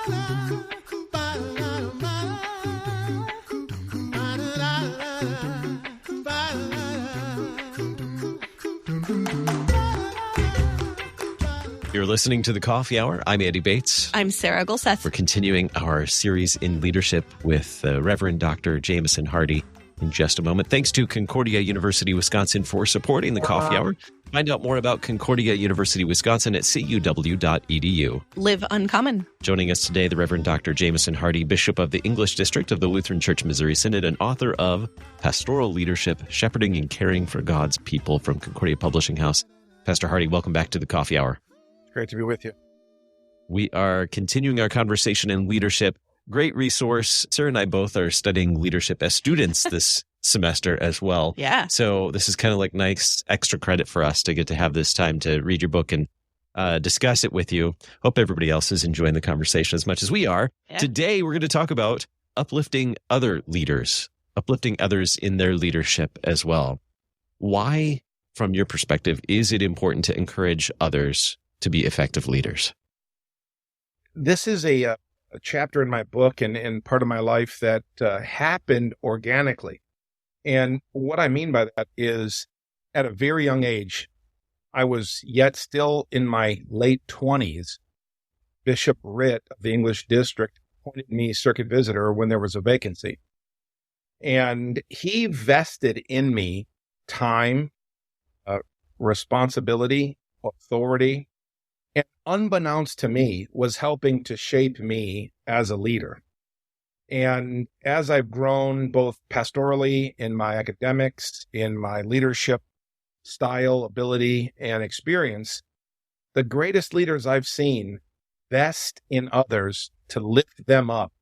You're listening to The Coffee Hour. I'm Andy Bates. I'm Sarah Gulseth. We're continuing our series in leadership with Reverend Dr. Jamison Hardy in just a moment. Thanks to Concordia University, Wisconsin for supporting The Coffee Hour. Find out more about Concordia University, Wisconsin at cuw.edu. Live uncommon. Joining us today, the Reverend Dr. Jamison Hardy, Bishop of the English District of the Lutheran Church Missouri Synod and author of Pastoral Leadership, Shepherding and Caring for God's People from Concordia Publishing House. Pastor Hardy, welcome back to The Coffee Hour. Great to be with you. We are continuing our conversation in leadership. Great resource. Sarah and I both are studying leadership as students this semester as well. Yeah. So this is kind of like nice extra credit for us to get to have this time to read your book and discuss it with you. Hope everybody else is enjoying the conversation as much as we are. Yeah. Today, we're going to talk about uplifting other leaders, uplifting others in their leadership as well. Why, from your perspective, is it important to encourage others to be effective leaders? This is a chapter in my book and part of my life that happened organically. And what I mean by that is at a very young age, I was yet still in my late 20s. Bishop Ritt of the English District appointed me circuit visitor when there was a vacancy. And he vested in me time, responsibility, authority, and unbeknownst to me, was helping to shape me as a leader. And as I've grown both pastorally in my academics, in my leadership style, ability, and experience, the greatest leaders I've seen vest in others to lift them up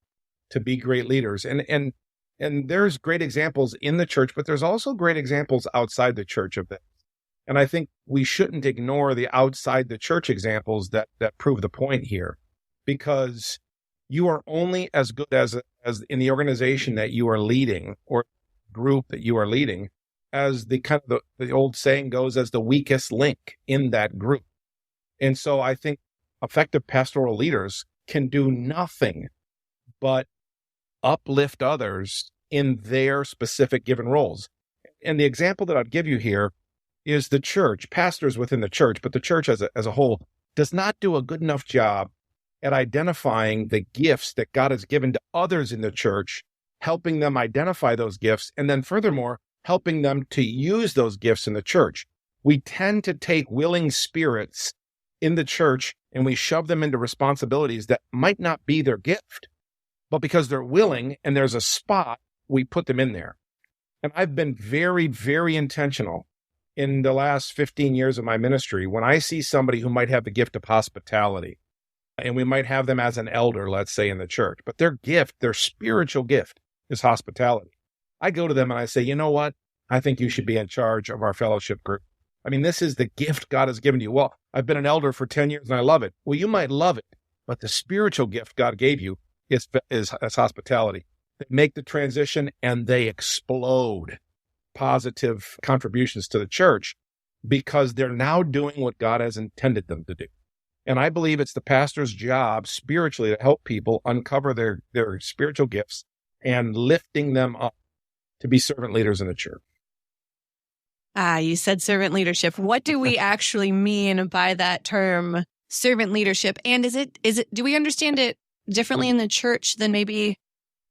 to be great leaders. And there's great examples in the church, but there's also great examples outside the church of that. And I think we shouldn't ignore the outside the church examples that prove the point here, because you are only as good as in the organization that you are leading or group that you are leading as the kind of the old saying goes, as the weakest link in that group. And so I think effective pastoral leaders can do nothing but uplift others in their specific given roles. And the example that I'd give you here is the church, pastors within the church, but the church as a whole does not do a good enough job at identifying the gifts that God has given to others in the church, helping them identify those gifts, and then furthermore, helping them to use those gifts in the church. We tend to take willing spirits in the church and we shove them into responsibilities that might not be their gift, but because they're willing and there's a spot, we put them in there. And I've been very, very intentional in the last 15 years of my ministry when I see somebody who might have the gift of hospitality, and we might have them as an elder, let's say, in the church, but their gift, their spiritual gift is hospitality. I go to them and I say, you know what? I think you should be in charge of our fellowship group. I mean, this is the gift God has given you. Well, I've been an elder for 10 years and I love it. Well, you might love it, but the spiritual gift God gave you is hospitality. They make the transition and they explode positive contributions to the church because they're now doing what God has intended them to do. And I believe it's the pastor's job spiritually to help people uncover their spiritual gifts and lifting them up to be servant leaders in the church. You said servant leadership. What do we actually mean by that term, servant leadership? And do we understand it differently in the church than maybe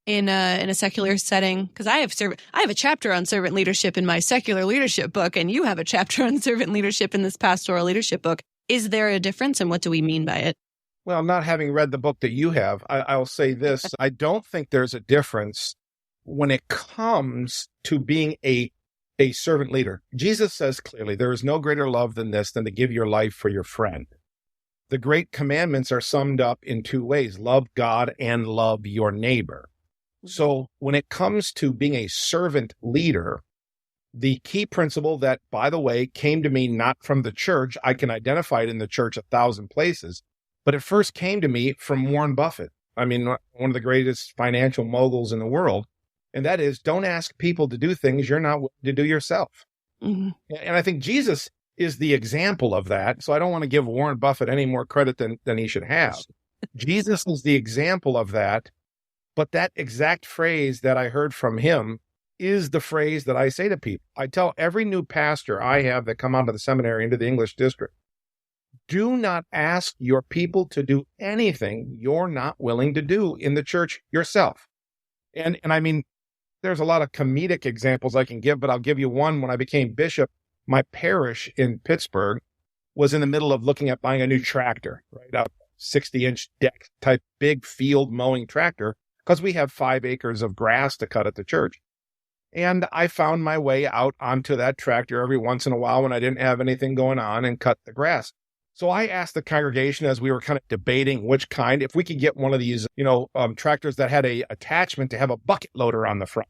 in a secular setting? Because I have a chapter on servant leadership in my secular leadership book, and you have a chapter on servant leadership in this pastoral leadership book. Is there a difference, and what do we mean by it? Well, not having read the book that you have, I'll say this. I don't think there's a difference when it comes to being a servant leader. Jesus says clearly, there is no greater love than this, than to give your life for your friend. The great commandments are summed up in two ways: love God and love your neighbor. So when it comes to being a servant leader, the key principle that, by the way, came to me not from the church, I can identify it in the church 1,000 places, but it first came to me from Warren Buffett. I mean, one of the greatest financial moguls in the world. And that is, don't ask people to do things you're not willing to do yourself. Mm-hmm. And I think Jesus is the example of that. So I don't want to give Warren Buffett any more credit than he should have. Jesus is the example of that. But that exact phrase that I heard from him is the phrase that I say to people. I tell every new pastor I have that come out of the seminary into the English district, do not ask your people to do anything you're not willing to do in the church yourself. And I mean, there's a lot of comedic examples I can give, but I'll give you one. When I became bishop, my parish in Pittsburgh was in the middle of looking at buying a new tractor, right? A 60-inch deck type big field mowing tractor, because we have 5 acres of grass to cut at the church. And I found my way out onto that tractor every once in a while when I didn't have anything going on and cut the grass. So I asked the congregation, as we were kind of debating which kind, if we could get one of these, tractors that had a attachment to have a bucket loader on the front.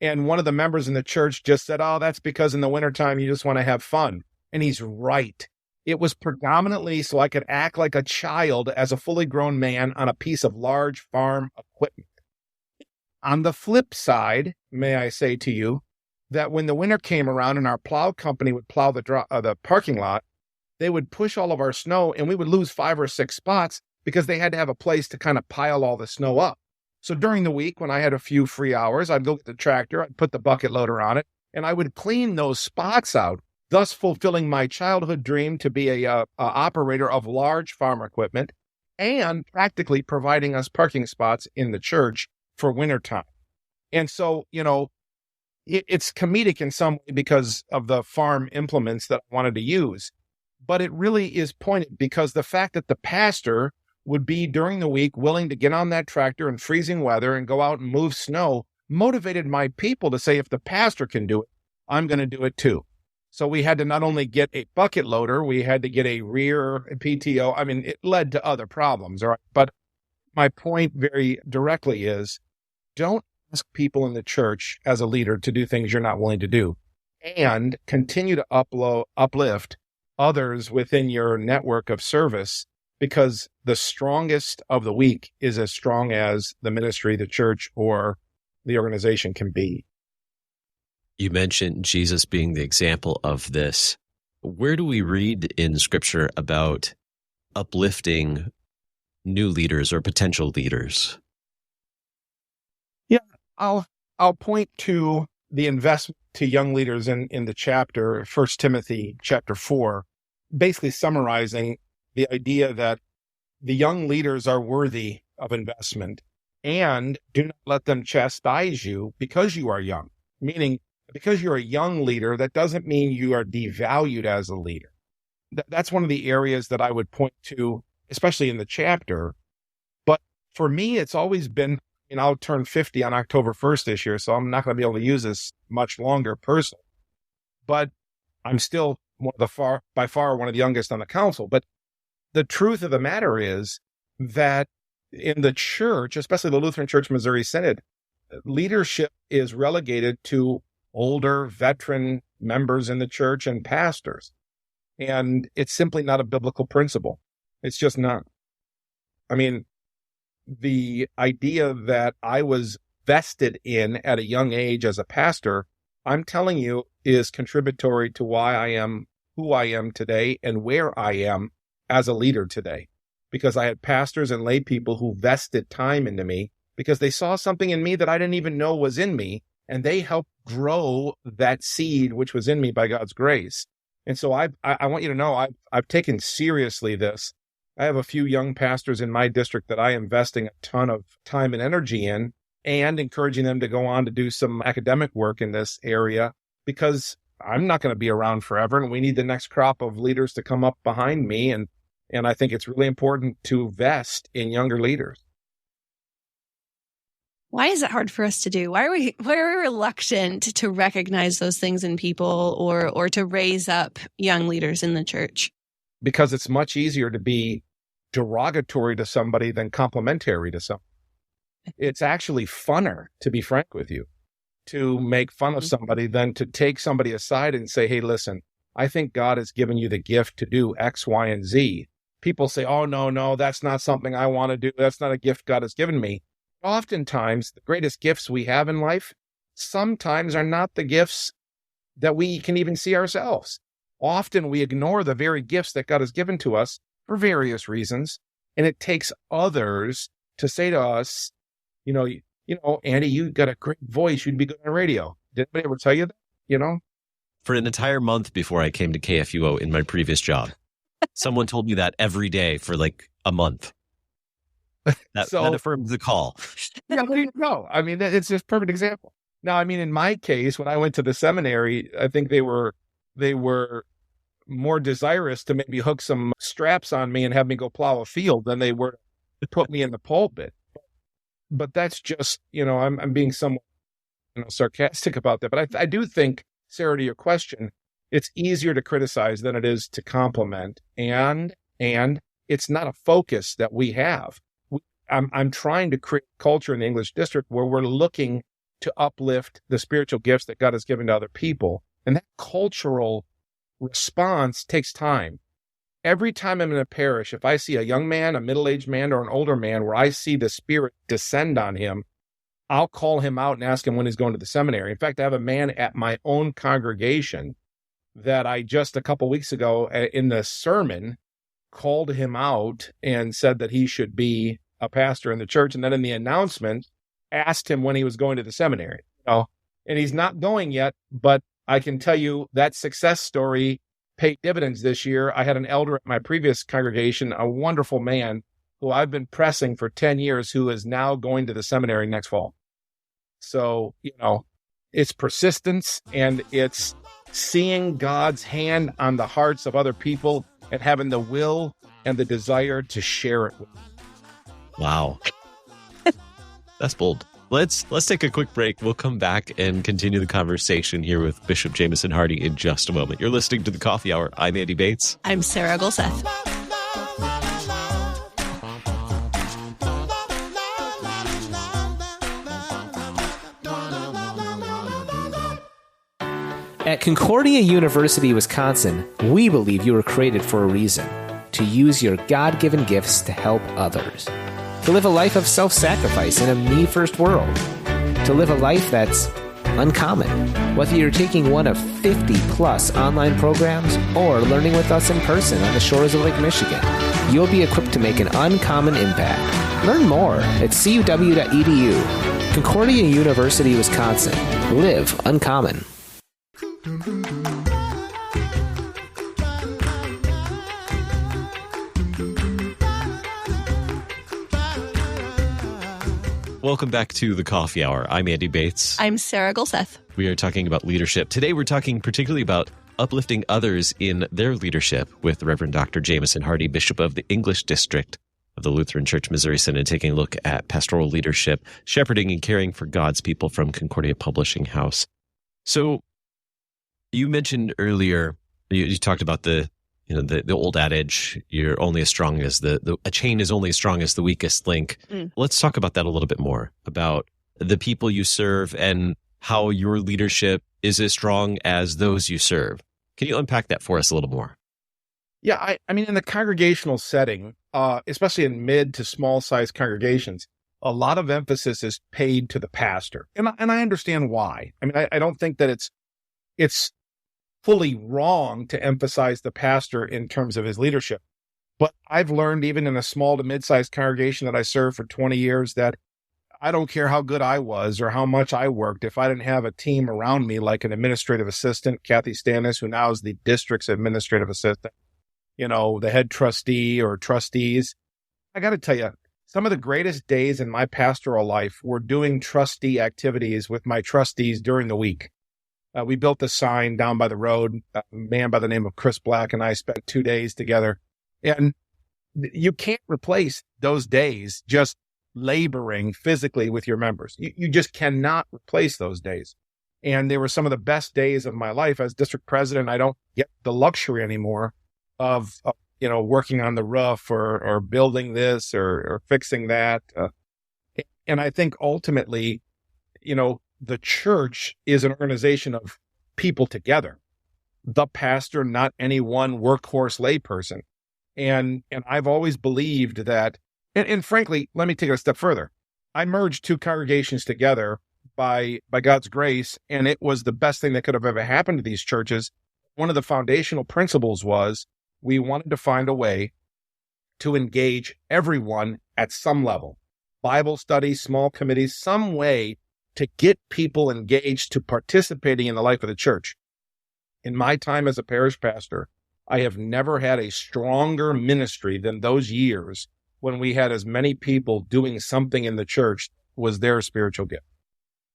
And one of the members in the church just said, oh, that's because in the wintertime you just want to have fun. And he's right. It was predominantly so I could act like a child as a fully grown man on a piece of large farm equipment. On the flip side, may I say to you, that when the winter came around and our plow company would plow the parking lot, they would push all of our snow and we would lose 5 or 6 spots because they had to have a place to kind of pile all the snow up. So during the week, when I had a few free hours, I'd go get the tractor, I'd put the bucket loader on it, and I would clean those spots out, thus fulfilling my childhood dream to be a operator of large farm equipment and practically providing us parking spots in the church for wintertime. And so, it's comedic in some way because of the farm implements that I wanted to use. But it really is pointed because the fact that the pastor would be during the week willing to get on that tractor in freezing weather and go out and move snow motivated my people to say, if the pastor can do it, I'm going to do it too. So we had to not only get a bucket loader, we had to get a rear PTO. I mean, it led to other problems. All right. But my point very directly is, don't ask people in the church as a leader to do things you're not willing to do, and continue to uplift others within your network of service, because the strongest of the weak is as strong as the ministry, the church, or the organization can be. You mentioned Jesus being the example of this. Where do we read in Scripture about uplifting new leaders or potential leaders? Yeah, I'll point to the investment to young leaders in the chapter, 1 Timothy chapter 4, basically summarizing the idea that the young leaders are worthy of investment, and do not let them chastise you because you are young. Meaning, because you're a young leader, that doesn't mean you are devalued as a leader. That's one of the areas that I would point to, especially in the chapter. But for me, it's always been, I'll turn 50 on October 1st this year, so I'm not going to be able to use this much longer personally. But I'm still by far one of the youngest on the council. But the truth of the matter is that in the church, especially the Lutheran Church Missouri Synod, leadership is relegated to older, veteran members in the church and pastors. And it's simply not a biblical principle. It's just not. I mean, the idea that I was vested in at a young age as a pastor, I'm telling you, is contributory to why I am who I am today and where I am as a leader today. Because I had pastors and lay people who vested time into me because they saw something in me that I didn't even know was in me, and they helped grow that seed which was in me by God's grace. And so I want you to know I've taken seriously this. I have a few young pastors in my district that I am investing a ton of time and energy in, and encouraging them to go on to do some academic work in this area, because I'm not going to be around forever, and we need the next crop of leaders to come up behind me. And I think it's really important to vest in younger leaders. Why is it hard for us to do? Why are we reluctant to recognize those things in people or to raise up young leaders in the church? Because it's much easier to be derogatory to somebody than complimentary to someone. It's actually funner, to be frank with you, to make fun of somebody than to take somebody aside and say, hey, listen, I think God has given you the gift to do X, Y, and Z. People say, oh, no, that's not something I want to do. That's not a gift God has given me. Oftentimes, the greatest gifts we have in life sometimes are not the gifts that we can even see ourselves. Often we ignore the very gifts that God has given to us for various reasons. And it takes others to say to us, Andy, you got a great voice. You'd be good on radio. Did anybody ever tell you that? For an entire month before I came to KFUO in my previous job, someone told me that every day for like a month. That affirmed the call. Yeah, there you go. I mean, it's just a perfect example. Now, I mean, in my case, when I went to the seminary, I think they were more desirous to maybe hook some straps on me and have me go plow a field than they were to put me in the pulpit. But that's just, I'm being somewhat sarcastic about that. But I do think, Sarah, to your question, it's easier to criticize than it is to compliment. And it's not a focus that we have. I'm trying to create a culture in the English District where we're looking to uplift the spiritual gifts that God has given to other people. And that cultural response takes time. Every time I'm in a parish, if I see a young man, a middle-aged man, or an older man where I see the Spirit descend on him, I'll call him out and ask him when he's going to the seminary. In fact, I have a man at my own congregation that I just a couple weeks ago in the sermon called him out and said that he should be a pastor in the church. And then in the announcement, asked him when he was going to the seminary. And he's not going yet, but I can tell you that success story paid dividends this year. I had an elder at my previous congregation, a wonderful man who I've been pressing for 10 years, who is now going to the seminary next fall. So, it's persistence and it's seeing God's hand on the hearts of other people and having the will and the desire to share it with them. Wow. That's bold. Let's take a quick break. We'll come back and continue the conversation here with Bishop Jamison Hardy in just a moment. You're listening to The Coffee Hour. I'm Andy Bates. I'm Sarah Golseth. At Concordia University, Wisconsin, we believe you were created for a reason: to use your God-given gifts to help others, to live a life of self-sacrifice in a me-first world, to live a life that's uncommon. Whether you're taking one of 50-plus online programs or learning with us in person on the shores of Lake Michigan, you'll be equipped to make an uncommon impact. Learn more at cuw.edu. Concordia University, Wisconsin. Live uncommon. Welcome back to The Coffee Hour. I'm Andy Bates. I'm Sarah Golseth. We are talking about leadership. Today we're talking particularly about uplifting others in their leadership with Reverend Dr. Jamison Hardy, Bishop of the English District of the Lutheran Church Missouri Synod, taking a look at pastoral leadership, shepherding and caring for God's people from Concordia Publishing House. So you mentioned earlier, you talked about the old adage, you're only as strong as a chain is only as strong as the weakest link. Let's talk about that a little bit more, about the people you serve and how your leadership is as strong as those you serve. Can you unpack that for us a little more? Yeah, I mean, in the congregational setting, especially in mid to small size congregations, a lot of emphasis is paid to the pastor. And I understand why. I mean, I don't think that it's fully wrong to emphasize the pastor in terms of his leadership. But I've learned, even in a small to mid-sized congregation that I served for 20 years, that I don't care how good I was or how much I worked, if I didn't have a team around me, like an administrative assistant, Kathy Stanis, who now is the district's administrative assistant, the head trustee or trustees. I got to tell you, some of the greatest days in my pastoral life were doing trustee activities with my trustees during the week. We built a sign down by the road. A man by the name of Chris Black and I spent 2 days together. And you can't replace those days just laboring physically with your members. You just cannot replace those days. And they were some of the best days of my life. As district president, I don't get the luxury anymore of working on the roof or building this or fixing that. And I think ultimately, the church is an organization of people together. The pastor, not any one workhorse layperson. And I've always believed that, and frankly, let me take it a step further. I merged two congregations together by God's grace, and it was the best thing that could have ever happened to these churches. One of the foundational principles was we wanted to find a way to engage everyone at some level. Bible study, small committees, some way to get people engaged to participating in the life of the church. In my time as a parish pastor, I have never had a stronger ministry than those years when we had as many people doing something in the church was their spiritual gift.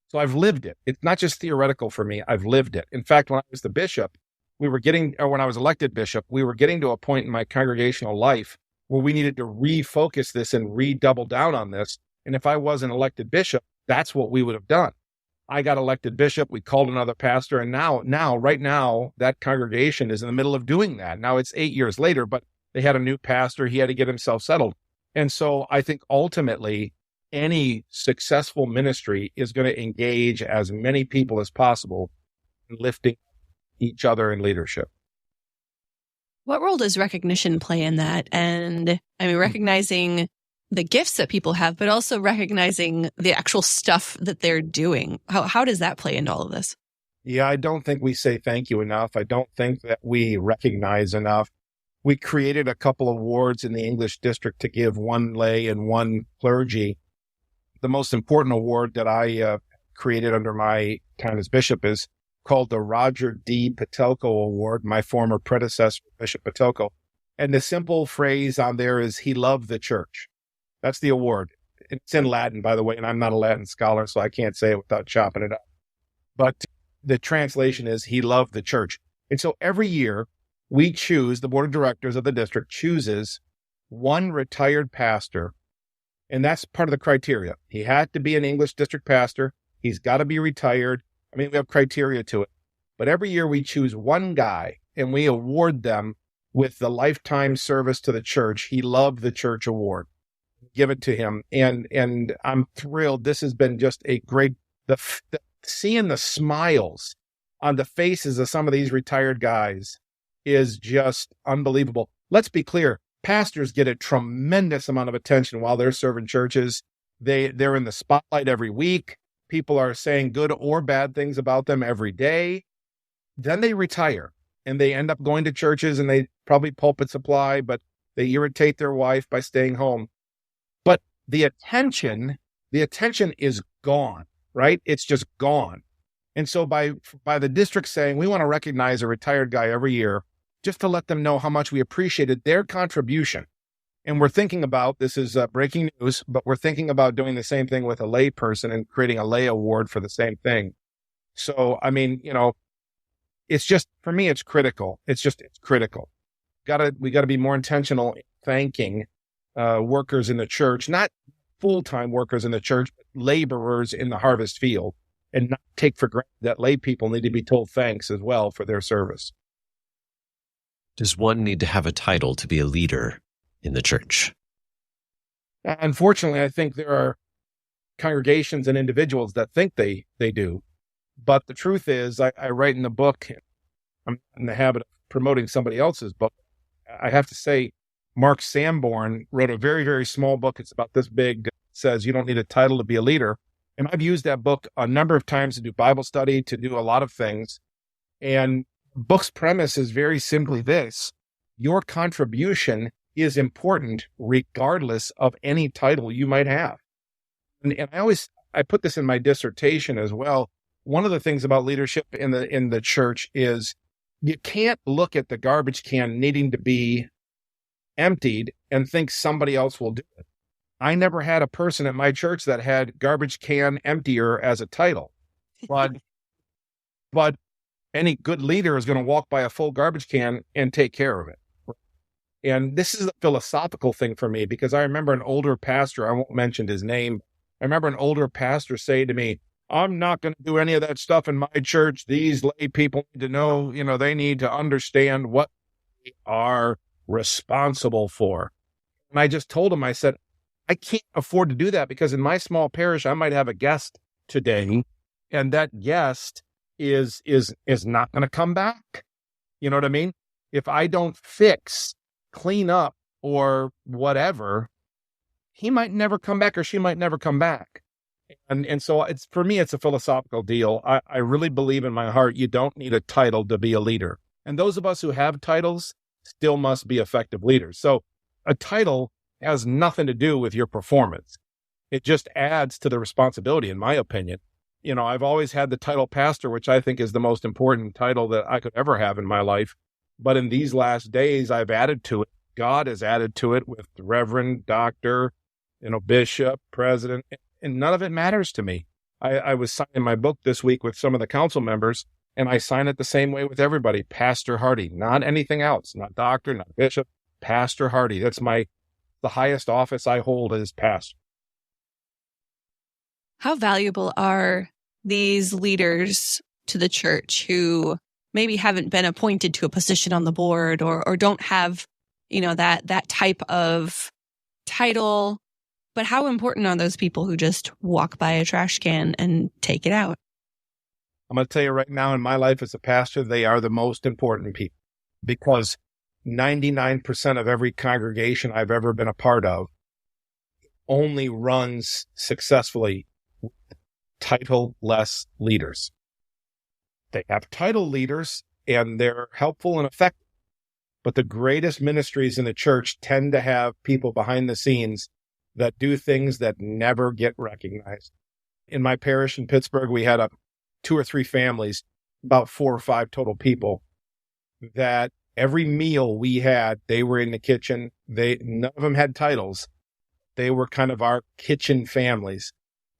So I've lived it. It's not just theoretical for me. I've lived it. In fact, when I was the bishop, when I was elected bishop, we were getting to a point in my congregational life where we needed to refocus this and redouble down on this. And if I wasn't elected bishop, that's what we would have done. I got elected bishop. We called another pastor. And right now, that congregation is in the middle of doing that. Now it's 8 years later, but they had a new pastor. He had to get himself settled. And so I think ultimately any successful ministry is going to engage as many people as possible in lifting each other in leadership. What role does recognition play in that? And I mean, recognizing the gifts that people have, but also recognizing the actual stuff that they're doing. How does that play into all of this? Yeah, I don't think we say thank you enough. I don't think that we recognize enough. We created a couple of awards in the English District to give one lay and one clergy. The most important award that I created under my time as bishop is called the Roger D. Patelko Award, my former predecessor, Bishop Patelko. And the simple phrase on there is, he loved the church. That's the award. It's in Latin, by the way, and I'm not a Latin scholar, so I can't say it without chopping it up. But the translation is, he loved the church. And so every year, the board of directors of the district chooses one retired pastor, and that's part of the criteria. He had to be an English district pastor. He's got to be retired. I mean, we have criteria to it. But every year we choose one guy, and we award them with the lifetime service to the church. He loved the church award. Give it to him. And I'm thrilled. This has been just a great, seeing the smiles on the faces of some of these retired guys is just unbelievable. Let's be clear. Pastors get a tremendous amount of attention while they're serving churches. They're in the spotlight every week. People are saying good or bad things about them every day. Then they retire and they end up going to churches and they probably pulpit supply, but they irritate their wife by staying home. But the attention is gone, right? It's just gone. And so by the district saying, we want to recognize a retired guy every year, just to let them know how much we appreciated their contribution. And we're thinking about, this is breaking news, but we're thinking about doing the same thing with a lay person and creating a lay award for the same thing. So, I mean, it's just, for me, it's critical. It's critical. We got to be more intentional in thanking workers in the church, not full-time workers in the church, but laborers in the harvest field, and not take for granted that lay people need to be told thanks as well for their service. Does one need to have a title to be a leader in the church? Unfortunately, I think there are congregations and individuals that think they do. But the truth is, I write in the book, I'm in the habit of promoting somebody else's book. I have to say, Mark Sanborn wrote a very, very small book. It's about this big. It says you don't need a title to be a leader. And I've used that book a number of times to do Bible study, to do a lot of things. And the book's premise is very simply this: your contribution is important regardless of any title you might have. And I put this in my dissertation as well. One of the things about leadership in the church is you can't look at the garbage can needing to be emptied and think somebody else will do it. I never had a person at my church that had garbage can emptier as a title, but any good leader is going to walk by a full garbage can and take care of it. And this is a philosophical thing for me, because I remember an older pastor, I won't mention his name. I remember an older pastor say to me, I'm not going to do any of that stuff in my church. These lay people need to know, they need to understand what they are responsible for. And I just told him, I said, I can't afford to do that, because in my small parish, I might have a guest today, and that guest is not going to come back. You know what I mean? If I don't fix, clean up, or whatever, he might never come back, or she might never come back. And so for me, it's a philosophical deal. I really believe in my heart, you don't need a title to be a leader. And those of us who have titles still must be effective leaders. So a title has nothing to do with your performance. It just adds to the responsibility, in my opinion. I've always had the title pastor, which I think is the most important title that I could ever have in my life. But in these last days, I've added to it. God has added to it with reverend, doctor, bishop, president, and none of it matters to me. I was signing my book this week with some of the council members, and I sign it the same way with everybody. Pastor Hardy, not anything else, not doctor, not bishop, Pastor Hardy. That's the highest office I hold as pastor. How valuable are these leaders to the church who maybe haven't been appointed to a position on the board or don't have, that type of title? But how important are those people who just walk by a trash can and take it out? I'm going to tell you right now, in my life as a pastor, they are the most important people, because 99% of every congregation I've ever been a part of only runs successfully with title-less leaders. They have title leaders, and they're helpful and effective. But the greatest ministries in the church tend to have people behind the scenes that do things that never get recognized. In my parish in Pittsburgh, we had 2 or 3 families, about 4 or 5 total people, that every meal we had, they were in the kitchen. None of them had titles. They were kind of our kitchen families.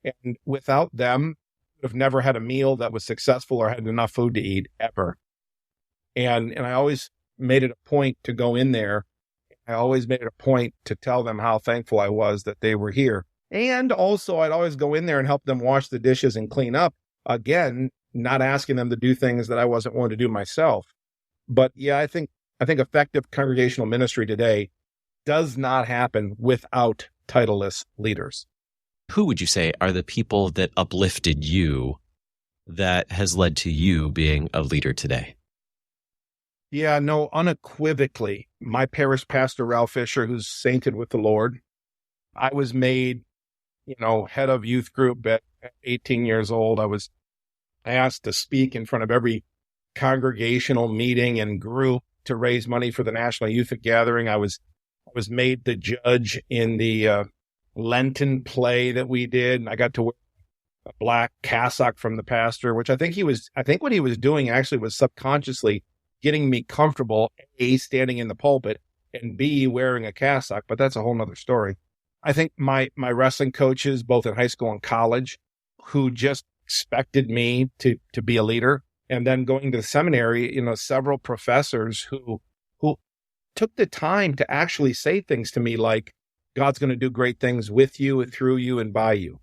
And without them, we'd have never had a meal that was successful or had enough food to eat ever. And I always made it a point to go in there. I always made it a point to tell them how thankful I was that they were here. And also, I'd always go in there and help them wash the dishes and clean up. Again, not asking them to do things that I wasn't willing to do myself. But yeah, I think effective congregational ministry today does not happen without titleless leaders. Who would you say are the people that uplifted you that has led to you being a leader today? Yeah, no, unequivocally, my parish pastor, Ralph Fisher, who's sainted with the Lord. I was made, head of youth group at 18 years old. I was asked to speak in front of every congregational meeting and group to raise money for the National Youth Gathering. I was made the judge in the Lenten play that we did, and I got to wear a black cassock from the pastor, which I think what he was doing actually was subconsciously getting me comfortable, A, standing in the pulpit, and B, wearing a cassock, but that's a whole nother story. I think my wrestling coaches, both in high school and college, who just expected me to be a leader, and then going to the seminary, several professors who took the time to actually say things to me like, God's going to do great things with you, through you, and by you.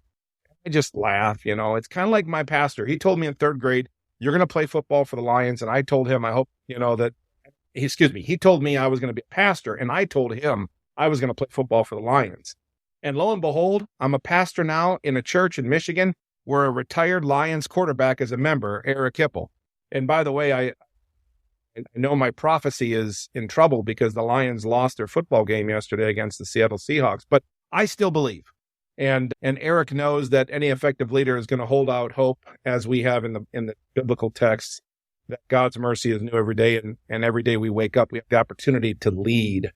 I just laugh, It's kind of like my pastor. He told me in 3rd grade, you're going to play football for the Lions. And I told him, I hope, he told me I was going to be a pastor. And I told him I was going to play football for the Lions. And lo and behold, I'm a pastor now in a church in Michigan where a retired Lions quarterback is a member, Eric Hipple. And by the way, I know my prophecy is in trouble because the Lions lost their football game yesterday against the Seattle Seahawks, but I still believe. And Eric knows that any effective leader is going to hold out hope, as we have in the biblical texts, that God's mercy is new every day, and every day we wake up, we have the opportunity to lead.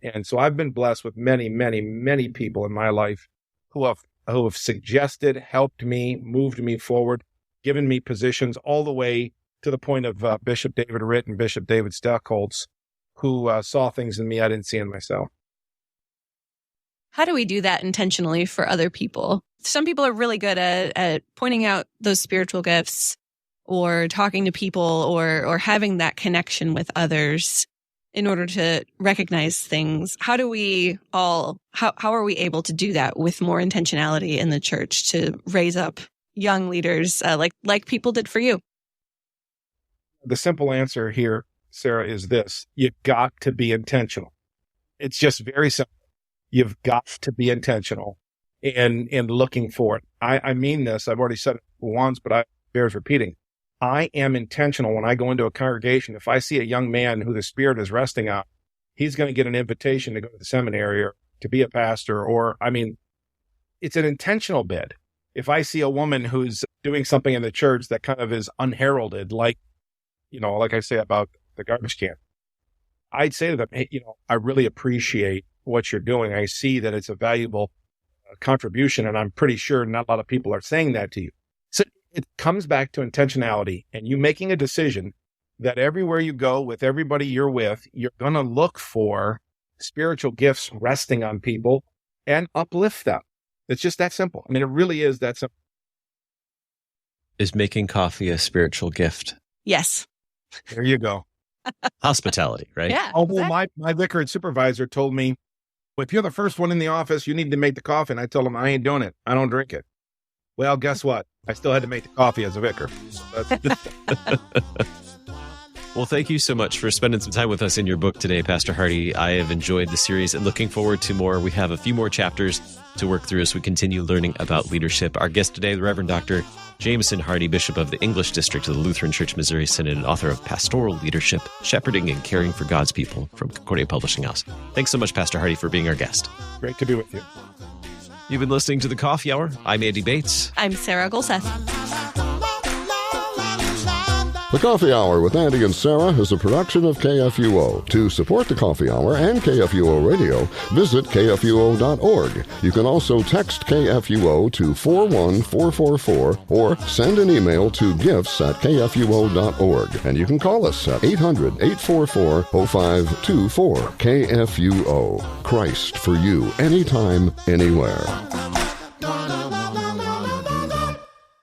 And so I've been blessed with many, many, many people in my life who have suggested, helped me, moved me forward, given me positions all the way to the point of Bishop David Ritt and Bishop David Stockholtz, who saw things in me I didn't see in myself. How do we do that intentionally for other people? Some people are really good at pointing out those spiritual gifts or talking to people or having that connection with others in order to recognize things. How are we able to do that with more intentionality in the church to raise up young leaders like people did for you? The simple answer here, Sarah, is this. You've got to be intentional. It's just very simple. You've got to be intentional in looking for it. I mean this. I've already said it once, but it bears repeating. I am intentional when I go into a congregation. If I see a young man who the Spirit is resting on, he's going to get an invitation to go to the seminary or to be a pastor, it's an intentional bid. If I see a woman who's doing something in the church that kind of is unheralded, like I say about the garbage can, I'd say to them, hey, I really appreciate what you're doing. I see that it's a valuable contribution, and I'm pretty sure not a lot of people are saying that to you. So it comes back to intentionality and you making a decision that everywhere you go with everybody you're with, you're going to look for spiritual gifts resting on people and uplift them. It's just that simple. I mean, it really is that simple. Is making coffee a spiritual gift? Yes. There you go. Hospitality, right? Yeah. Oh, well, my vicar supervisor told me, well, if you're the first one in the office, you need to make the coffee. And I told him, I ain't doing it. I don't drink it. Well, guess what? I still had to make the coffee as a vicar. Well, thank you so much for spending some time with us in your book today, Pastor Hardy. I have enjoyed the series and looking forward to more. We have a few more chapters to work through as we continue learning about leadership. Our guest today, the Reverend Dr. Jamison Hardy, Bishop of the English District of the Lutheran Church Missouri Synod and author of Pastoral Leadership, Shepherding and Caring for God's People from Concordia Publishing House. Thanks so much, Pastor Hardy, for being our guest. Great to be with you. You've been listening to The Coffee Hour. I'm Andy Bates. I'm Sarah Golseth. The Coffee Hour with Andy and Sarah is a production of KFUO. To support the Coffee Hour and KFUO Radio, visit KFUO.org. You can also text KFUO to 41444 or send an email to gifts@KFUO.org. And you can call us at 800-844-0524. KFUO. Christ for you, anytime, anywhere.